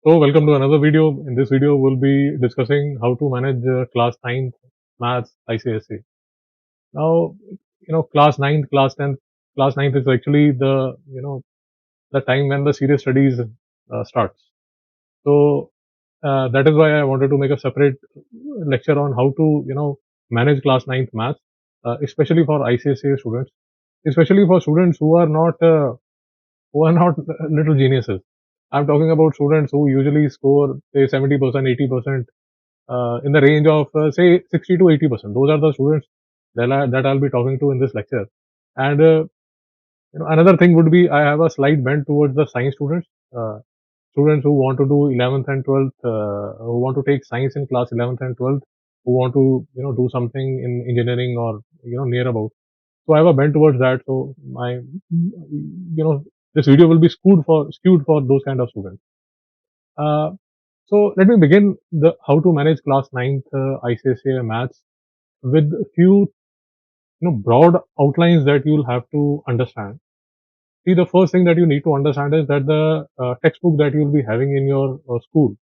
So welcome to another video. In this video, we'll be discussing how to manage class 9th maths ICSE. Now, class 9th, class 9th is actually the time when the serious studies starts. So that is why I wanted to make a separate lecture on how to, manage class 9th maths, especially for ICSE students, especially for students who are not little geniuses. I'm talking about students who usually score say 70%, 80%, in the range of say 60 to 80%. Those are the students that I'll be talking to in this lecture. And another thing would be I have a slight bent towards the science students, students who want to do 11th and 12th, who want to take science in class 11th and 12th, who want to do something in engineering or near about. So I have a bent towards that. So my this video will be skewed for those kind of students. Uh, so let me begin the how to manage class 9th ICSE maths with a few broad outlines that you'll have to understand. See, the first thing that you need to understand is that the textbook that you'll be having in your school,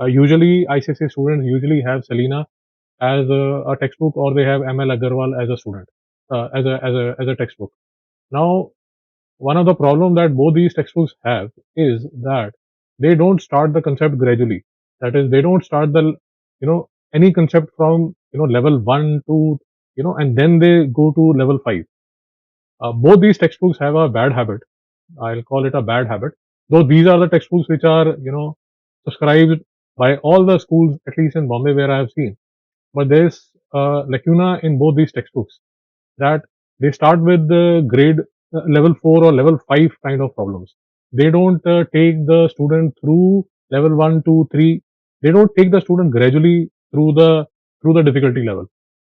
usually ICSE students usually have Selina as a textbook, or they have ML Aggarwal as a student, as a textbook. Now, one of the problem that both these textbooks have is that they don't start the concept gradually. That is, they don't start the any concept from level 1 to and then they go to level 5. Both these textbooks have a bad habit. I'll call it a bad habit, though these are the textbooks which are subscribed by all the schools, at least in Bombay where I have seen. But there's a lacuna in both these textbooks, that they start with the grade level 4 or level 5 kind of problems. They don't take the student through level 1, 2, 3. They don't take the student gradually through the difficulty level.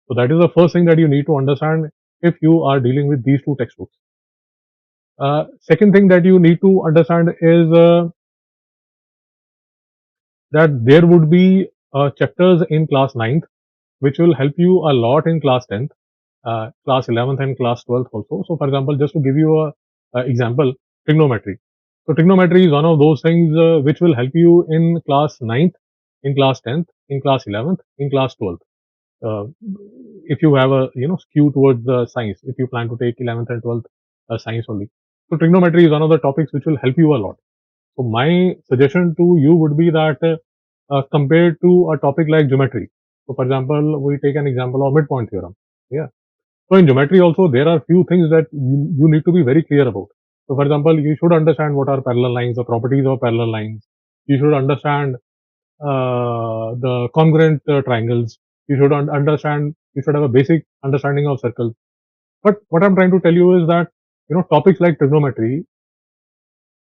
So that is the first thing that you need to understand if you are dealing with these two textbooks. Second thing that you need to understand is that there would be chapters in class 9th which will help you a lot in class 10th, class 11th and class 12th also. So for example, just to give you a example, trigonometry. So trigonometry is one of those things which will help you in class 9th, in class 10th, in class 11th, in class 12th. Uh, if you have a skew towards the science, if you plan to take 11th and 12th science only. So trigonometry is one of the topics which will help you a lot. So my suggestion to you would be that compared to a topic like geometry. So for example, we take an example of midpoint theorem. Yeah. So in geometry also there are few things that you need to be very clear about. So for example, you should understand what are parallel lines, the properties of parallel lines. You should understand the congruent triangles. You should understand. You should have a basic understanding of circles. But what I'm trying to tell you is that topics like trigonometry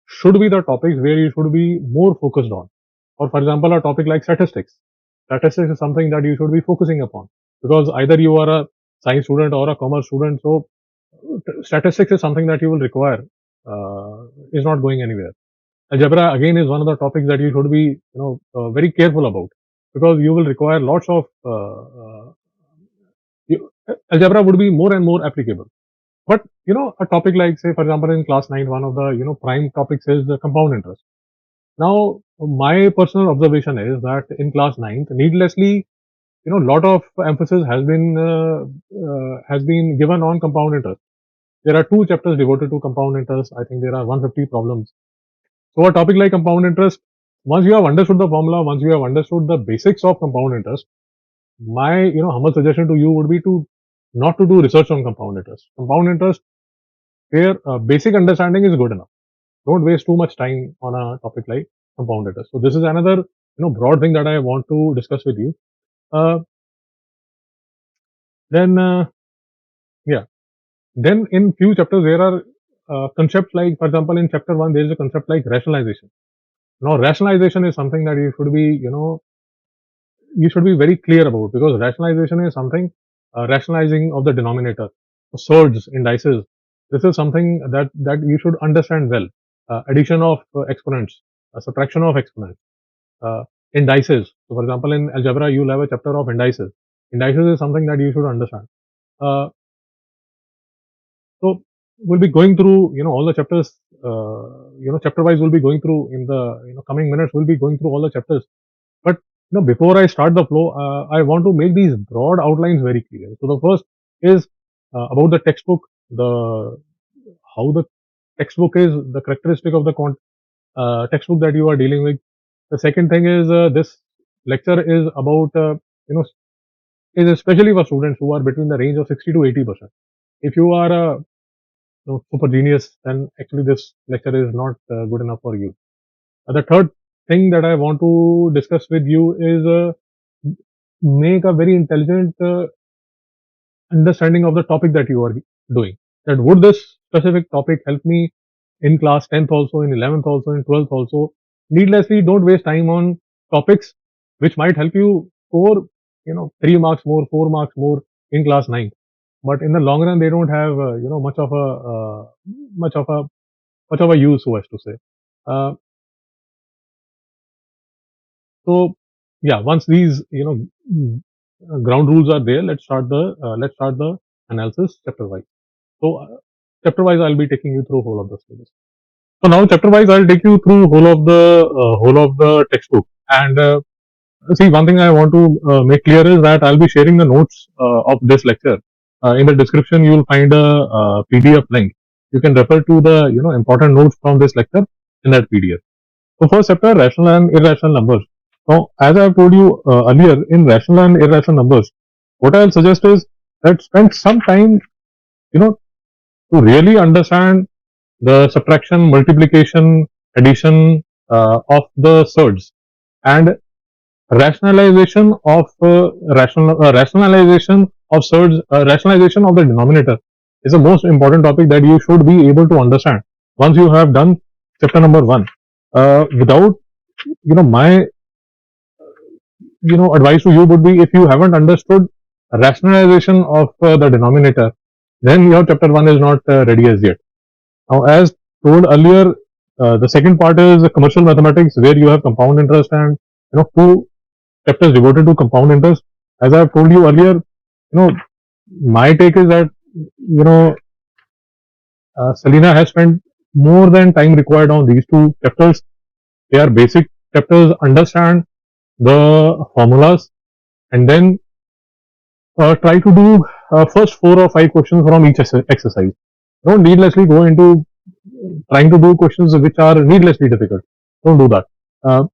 should be the topics where you should be more focused on. Or for example, a topic like statistics. Statistics is something that you should be focusing upon, because either you are a science student or a commerce student. So statistics is something that you will require. Is not going anywhere. Algebra again is one of the topics that you should be very careful about, because you will require lots of algebra would be more and more applicable. But a topic like, say for example, in class 9, one of the prime topics is the compound interest. Now, my personal observation is that in class 9th, needlessly, lot of emphasis has been given on compound interest. There are 2 chapters devoted to compound interest. I think there are 150 problems. So a topic like compound interest, once you have understood the formula, once you have understood the basics of compound interest, my humble suggestion to you would be to not to do research on compound interest. Compound interest, where basic understanding is good enough. Don't waste too much time on a topic like compound interest. So this is another broad thing that I want to discuss with you. Uh, then yeah, then in few chapters there are concepts like, for example, in chapter 1 there is a concept like rationalization. Now rationalization is something that you should be very clear about, because rationalization is something, rationalizing of the denominator, surds, indices. This is something that you should understand well. Addition of exponents, subtraction of exponents, indices. So for example, in algebra you'll have a chapter of indices. Indices is something that you should understand. Uh, so we'll be going through all the chapters chapter wise we'll be going through in the coming minutes. We'll be going through all the chapters. But before I start the flow, I want to make these broad outlines very clear. So the first is about the textbook, the how the textbook is, the characteristic of the textbook that you are dealing with. The second thing is this lecture is about you know is especially for students who are between the range of 60 to 80%. If you are a super genius, then actually this lecture is not good enough for you. The third thing that I want to discuss with you is make a very intelligent understanding of the topic that you are doing. That would this specific topic help me in class 10th also, in 11th also, in 12th also. Needlessly, don't waste time on topics which might help you score 3 marks more, 4 marks more in class 9th. But in the long run, they don't have much of a use, so as to say. So yeah, once these ground rules are there, let's start the analysis chapter wise. So chapter wise, I'll be taking you through whole of the syllabus. So now chapter wise, I'll take you through whole of the textbook. And see, one thing I want to make clear is that I'll be sharing the notes of this lecture. In the description, you will find a PDF link. You can refer to the important notes from this lecture in that PDF. So first chapter, rational and irrational numbers. Now, as I have told you earlier, in rational and irrational numbers, what I'll suggest is that spend some time, to really understand the subtraction, multiplication, addition of the surds, and rationalization of rationalization of surds, rationalization of the denominator is the most important topic that you should be able to understand once you have done chapter number 1. Without my advice to you would be, if you haven't understood rationalization of the denominator, then your chapter 1 is not ready as yet. Now, as told earlier, the second part is commercial mathematics, where you have compound interest and 2 chapters devoted to compound interest. As I have told you earlier, my take is that Selina has spent more than time required on these 2 chapters. They are basic chapters. Understand the formulas, and then try to do first 4 or 5 questions from each exercise. Don't needlessly go into trying to do questions which are needlessly difficult. Don't do that.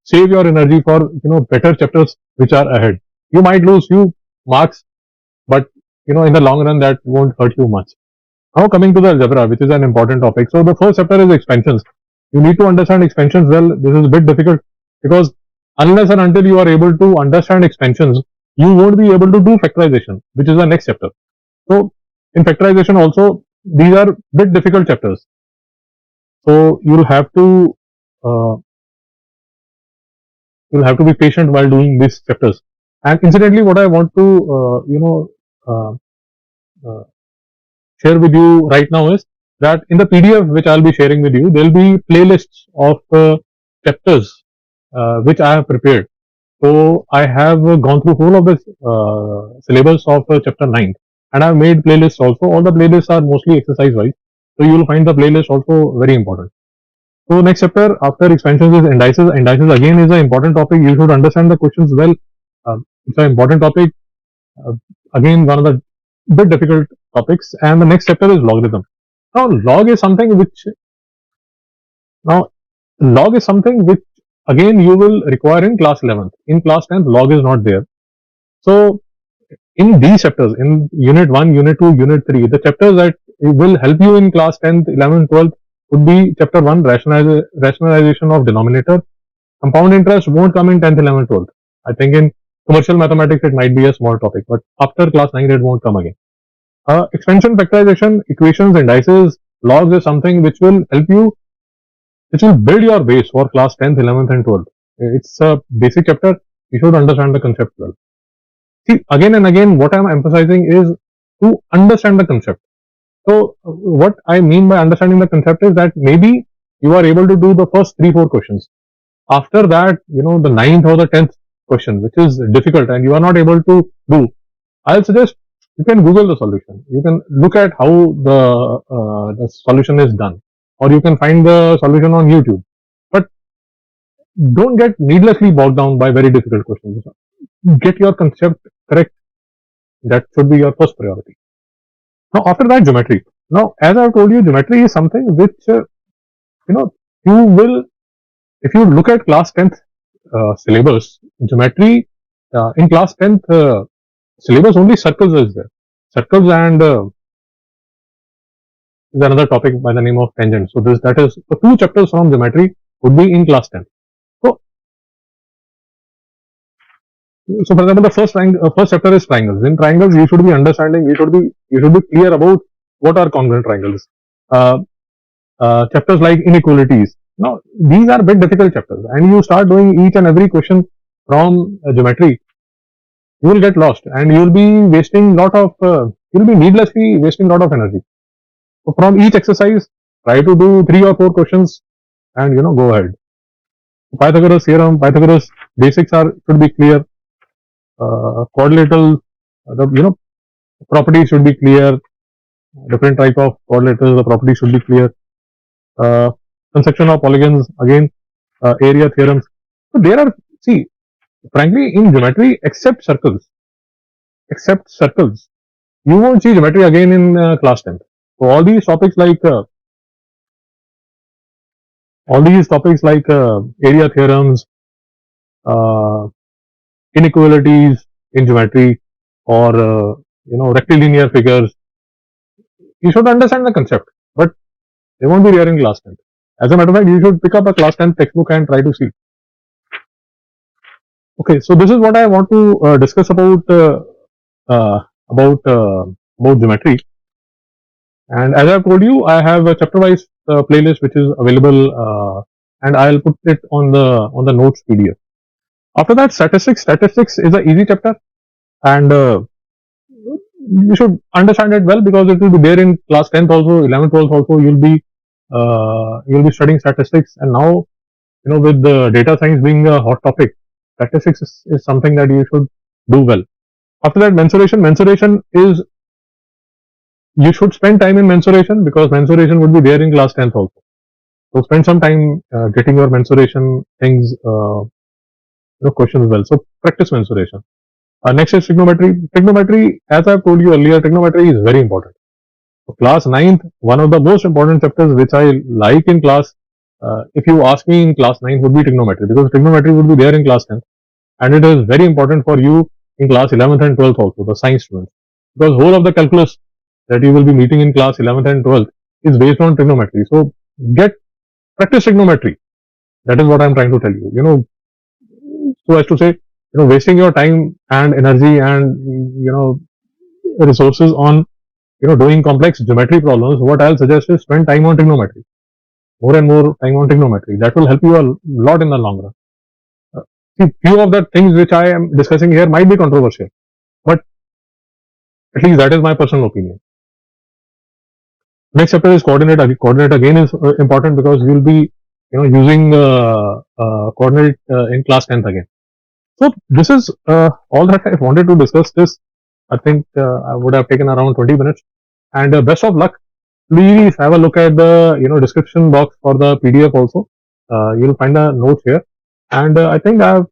Save your energy for better chapters which are ahead. You might lose few marks, but in the long run that won't hurt you much. Now coming to the algebra, which is an important topic. So the first chapter is expansions. You need to understand expansions well. This is a bit difficult because unless and until you are able to understand expansions, you won't be able to do factorization, which is the next chapter. So in factorization also, these are bit difficult chapters. So you'll have to be patient while doing these chapters. And incidentally, what I want to share with you right now is that in the PDF which I'll be sharing with you, there'll be playlists of chapters which I have prepared. So I have gone through whole of the syllabus of chapter 9, and I've made playlists also. All the playlists are mostly exercise wise, so you will find the playlist also very important. So next chapter after expansions is indices. Indices again is an important topic. You should understand the questions well. It's an important topic. Again, one of the bit difficult topics. And the next chapter is logarithm. Now log is something which again you will require in class 11th. In class 10th, log is not there. So in these chapters, in unit 1, unit 2, unit 3, the chapters that will help you in class 10th, 11th, 12th would be chapter 1, rationalization of denominator. Compound interest won't come in 10th, 11th, 12th. I think in commercial mathematics it might be a small topic, but after class 9 it won't come again. Expansion, factorization, equations, indices, logs is something which will help you, which will build your base for class 10th, 11th and 12th. It's a basic chapter. You should understand the concept well. See, again and again, what I'm emphasizing is to understand the concept. So what I mean by understanding the concept is that maybe you are able to do the first 3-4 questions. After that, the 9th or the 10th question, which is difficult and you are not able to do, I'll suggest you can Google the solution. You can look at how the solution is done or you can find the solution on YouTube. But don't get needlessly bogged down by very difficult questions. Get your concept correct. That should be your first priority. Now, after that, geometry. Now, as I told you, geometry is something which you know you will, if you look at class 10th syllabus, geometry in class 10th syllabus only circles is there. Circles and is another topic by the name of tangent. So this that is so two chapters from geometry would be in class 10th. So for example, the first chapter is triangles. In triangles, you should be understanding. You should be clear about what are congruent triangles. Uh, Chapters like inequalities. Now these are bit difficult chapters, and you start doing each and every question from geometry, you will get lost, and you will be wasting lot of you will be needlessly wasting lot of energy. So from each exercise, try to do 3 or 4 questions, and go ahead. Pythagoras theorem, Pythagoras basics are should be clear. Quadrilateral, the properties should be clear. Different type of quadrilaterals, the properties should be clear. Uh, Construction of polygons, again, area theorems. So there are, see, frankly, in geometry, except circles, you won't see geometry again in class 10th. So all these topics like area theorems, uh, inequalities in geometry, or rectilinear figures, you should understand the concept, but they won't be there in class 10th. As a matter of fact, you should pick up a class 10th textbook and try to see. Okay, so this is what I want to discuss uh, about uh, about geometry. And as I've told you, I have a chapter-wise playlist which is available, and I'll put it on the notes PDF. After that, statistics. Statistics is an easy chapter, and you should understand it well because it will be there in class 10th also, 11th, 12th also. You'll be studying statistics, and now with the data science being a hot topic, statistics is something that you should do well. After that, mensuration. Mensuration is, you should spend time in mensuration because mensuration would be there in class 10th also. So spend some time getting your mensuration things, questions well. So practice mensuration. Next is trigonometry. Trigonometry, as I've told you earlier, trigonometry is very important. So class 9th, one of the most important chapters which I like in class, if you ask me in class 9th, would be trigonometry, because trigonometry would be there in class 10th, and it is very important for you in class 11th and 12th also, the science students, because whole of the calculus that you will be meeting in class 11th and 12th is based on trigonometry. So practice trigonometry. That is what I'm trying to tell you. So as to say, wasting your time and energy and resources on doing complex geometry problems, what I'll suggest is spend time on trigonometry, more and more time on trigonometry. That will help you a lot in the long run. See, few of the things which I am discussing here might be controversial, but at least that is my personal opinion. Next chapter is coordinate. Coordinate again is important because you will be using coordinate in class 10th again. So this is all that I wanted to discuss. This, I think I would have taken around 20 minutes. And best of luck. Please have a look at the description box for the PDF also. You'll find the notes here. And I think I've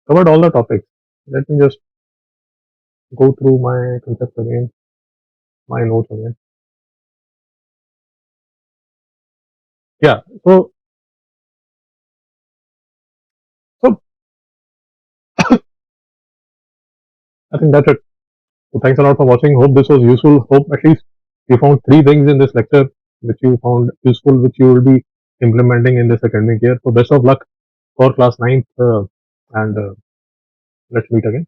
covered all the topics. Let me just go through my concepts again, my notes again. Yeah. So I think that's it. So thanks a lot for watching. Hope this was useful. Hope at least you found 3 things in this lecture which you found useful, which you will be implementing in this academic year. So best of luck for class 9th, and let's meet again.